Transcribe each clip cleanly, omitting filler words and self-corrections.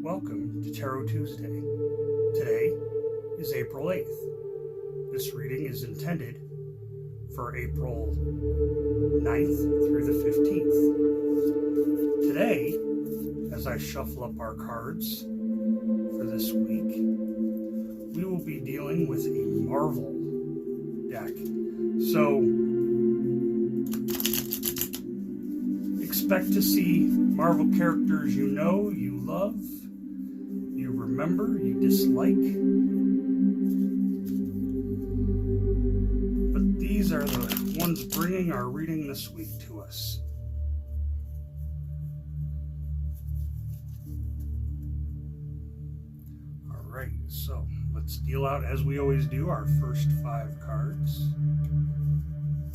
Welcome to Tarot Tuesday. Today is April 8th. This reading is intended for April 9th through the 15th. Today, as I shuffle up our cards for this week, we will be dealing with a Marvel deck. So, expect to see Marvel characters you know, you love, you remember, you dislike. But these are the ones bringing our reading this week to us. Alright, so let's deal out, as we always do, our first 5 cards.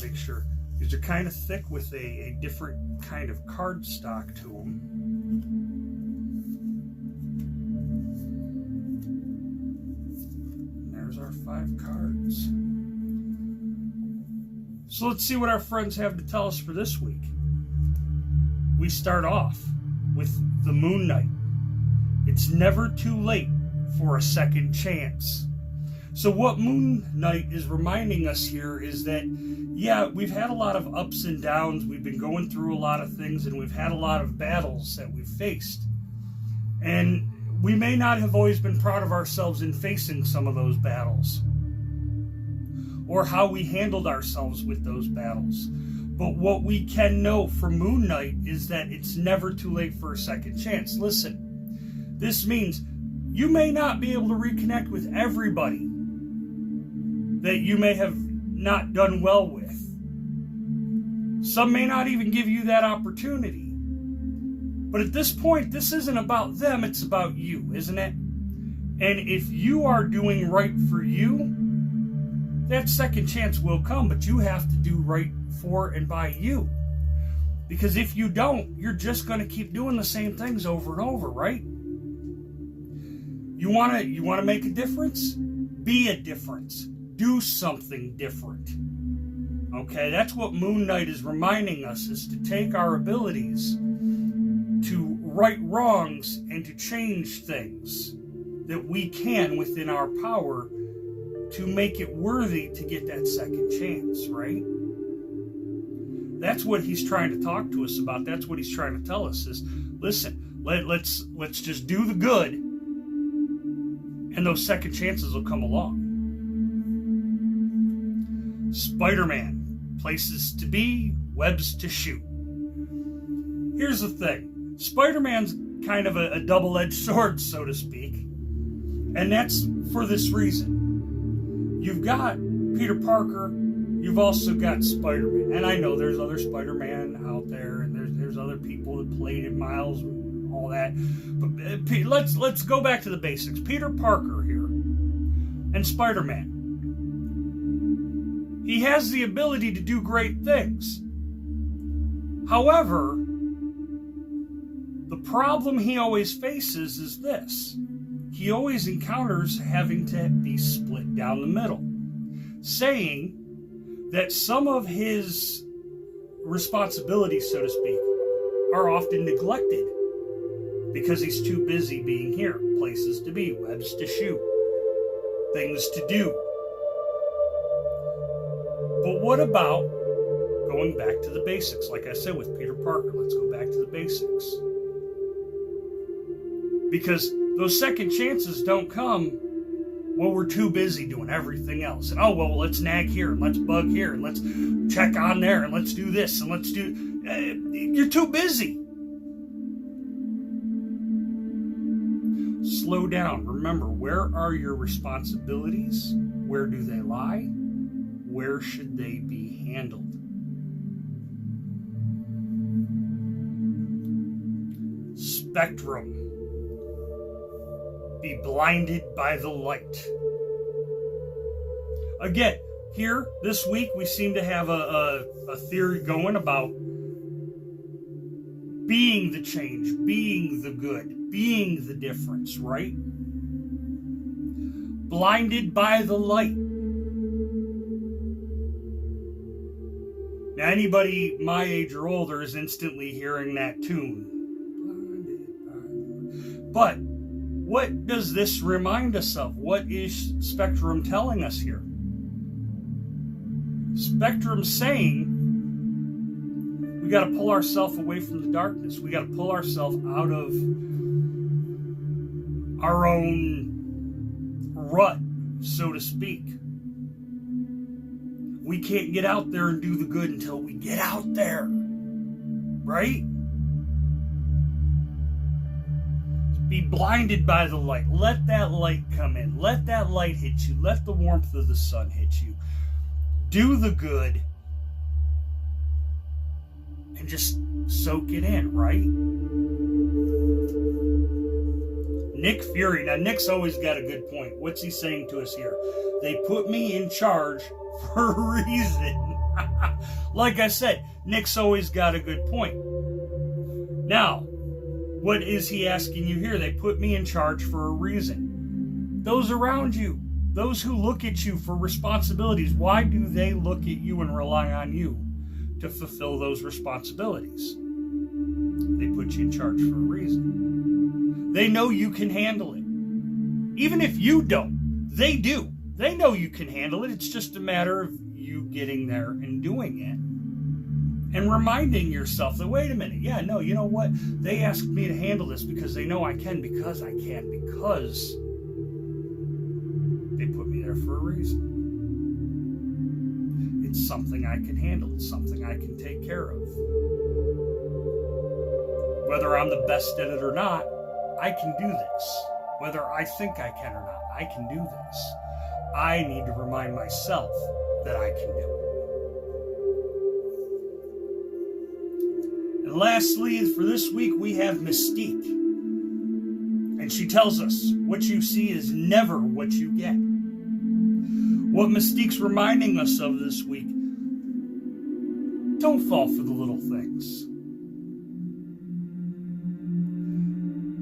Make sure these are kind of thick with a different kind of card stock to them. And there's our 5 cards. So let's see what our friends have to tell us for this week. We start off with the Moon Knight. It's never too late for a second chance. So what Moon Knight is reminding us here is that, yeah, we've had a lot of ups and downs, we've been going through a lot of things, and we've had a lot of battles that we've faced. And we may not have always been proud of ourselves in facing some of those battles, or how we handled ourselves with those battles. But what we can know from Moon Knight is that it's never too late for a second chance. Listen, this means you may not be able to reconnect with everybody that you may have not done well with. Some may not even give you that opportunity. But at this point, this isn't about them, it's about you, isn't it? And if you are doing right for you, that second chance will come, but you have to do right for and by you. Because if you don't, you're just going to keep doing the same things over and over, right? You want to make a difference? Be a difference. Do something different. Okay, that's what Moon Knight is reminding us, is to take our abilities to right wrongs and to change things that we can within our power to make it worthy to get that second chance, right? That's what he's trying to talk to us about. That's what he's trying to tell us is, listen, let's just do the good, and those second chances will come along. Spider-Man, places to be, webs to shoot. Here's the thing. Spider-Man's kind of a double-edged sword, so to speak. And that's for this reason. You've got Peter Parker, you've also got Spider-Man. And I know there's other Spider-Man out there, and there's other people that played it, Miles, and all that. But let's go back to the basics. Peter Parker here and Spider-Man. He has the ability to do great things. However, the problem he always faces is this. He always encounters having to be split down the middle, saying that some of his responsibilities, so to speak, are often neglected because he's too busy being here. Places to be, webs to shoot, things to do. But what about going back to the basics? Like I said with Peter Parker, let's go back to the basics. Because those second chances don't come when we're too busy doing everything else. And let's nag here, and let's bug here, and let's check on there, and let's do this, and let's do... you're too busy. Slow down. Remember, where are your responsibilities? Where do they lie? Where should they be handled? Spectrum. Be blinded by the light. Again, here, this week, we seem to have a theory going about being the change, being the good, being the difference, right? Blinded by the light. Now, anybody my age or older is instantly hearing that tune. But What does this remind us of? What is Spectrum telling us here? Spectrum's saying we got to pull ourselves away from the darkness. We got to pull ourselves out of our own rut, so to speak. We can't get out there and do the good until we get out there. Right? Be blinded by the light. Let that light come in. Let that light hit you. Let the warmth of the sun hit you. Do the good. And just soak it in, right? Nick Fury. Now, Nick's always got a good point. What's he saying to us here? They put me in charge for a reason. Like I said, Nick's always got a good point. Now, what is he asking you here? They put me in charge for a reason. Those around you, those who look at you for responsibilities, why do they look at you and rely on you to fulfill those responsibilities? They put you in charge for a reason. They know you can handle it. Even if you don't, they do. They know you can handle it. It's just a matter of you getting there and doing it. And reminding yourself that, wait a minute, yeah, no, you know what? They asked me to handle this because they know I can, because I can, because they put me there for a reason. It's something I can handle. It's something I can take care of. Whether I'm the best at it or not, I can do this. Whether I think I can or not, I can do this. I need to remind myself that I can do it. And lastly, for this week, we have Mystique. And she tells us, what you see is never what you get. What Mystique's reminding us of this week, don't fall for the little things.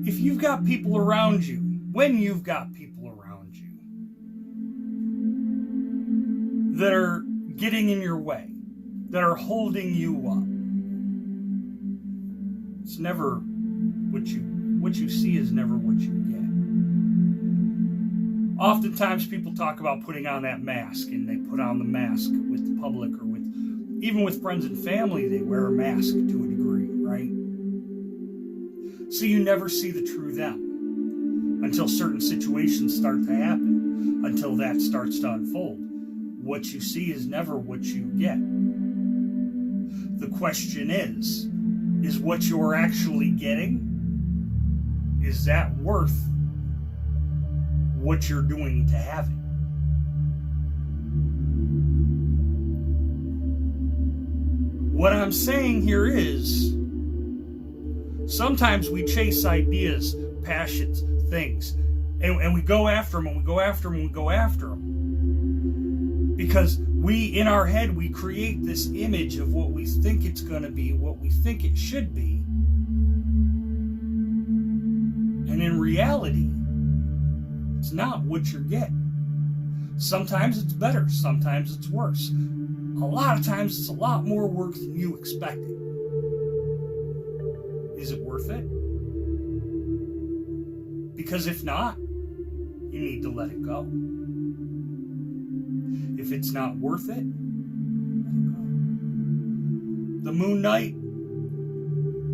If you've got people around you, when you've got people around you that are getting in your way, that are holding you up, it's never what you see is never what you get. Oftentimes people talk about putting on that mask, and they put on the mask with the public, or even with friends and family, they wear a mask to a degree, right? So you never see the true them until certain situations start to happen, until that starts to unfold. What you see is never what you get. The question is what you're actually getting, is that worth what you're doing to have it? What I'm saying here is, sometimes we chase ideas, passions, things, and we go after them, and we go after them, and we go after them. Because in our head, we create this image of what we think it's going to be, what we think it should be. And in reality, it's not what you're getting. Sometimes it's better, sometimes it's worse. A lot of times it's a lot more work than you expected. Is it worth it? Because if not, you need to let it go. If it's not worth it, let it go. The Moon Knight,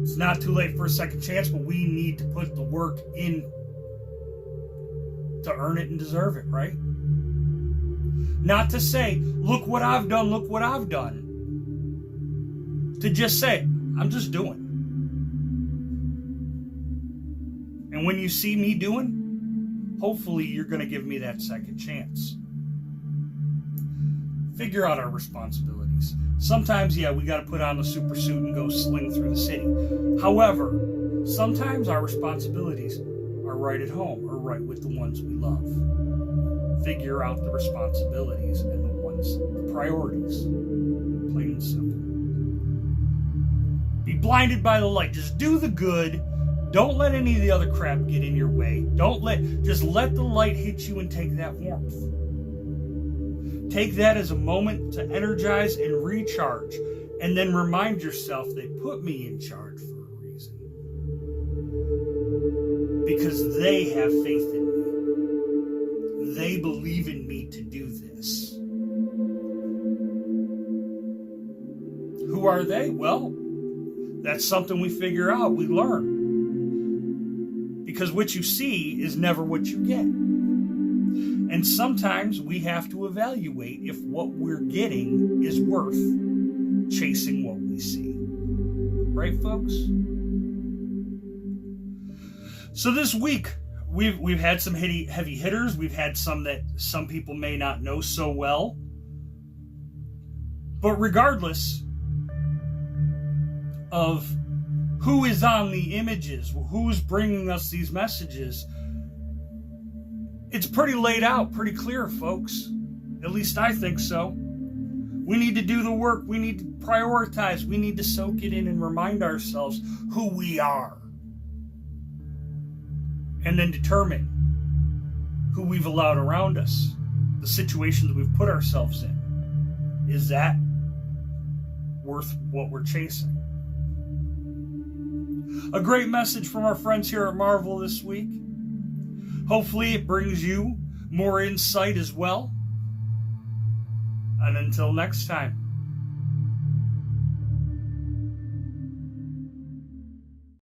it's not too late for a second chance, but we need to put the work in to earn it and deserve it, right? Not to say, look what I've done, look what I've done. To just say, I'm just doing. And when you see me doing, hopefully you're going to give me that second chance. Figure out our responsibilities. Sometimes, yeah, we got to put on the super suit and go sling through the city. However, sometimes our responsibilities are right at home, or right with the ones we love. Figure out the responsibilities and the priorities. Plain and simple. Be blinded by the light. Just do the good. Don't let any of the other crap get in your way. Just let the light hit you and take that warmth. Take that as a moment to energize and recharge, and then remind yourself they put me in charge for a reason. because they have faith in me. They believe in me to do this. Who are they? Well, that's something we figure out, we learn. Because what you see is never what you get. And sometimes we have to evaluate if what we're getting is worth chasing what we see. Right, folks? So this week, we've had some heavy hitters. We've had some that some people may not know so well. But regardless of who is on the images, who's bringing us these messages, it's pretty laid out, pretty clear, folks. At least I think so. We need to do the work. We need to prioritize. We need to soak it in and remind ourselves who we are. And then determine who we've allowed around us, the situations we've put ourselves in. Is that worth what we're chasing? A great message from our friends here at Marvel this week. Hopefully it brings you more insight as well. And until next time.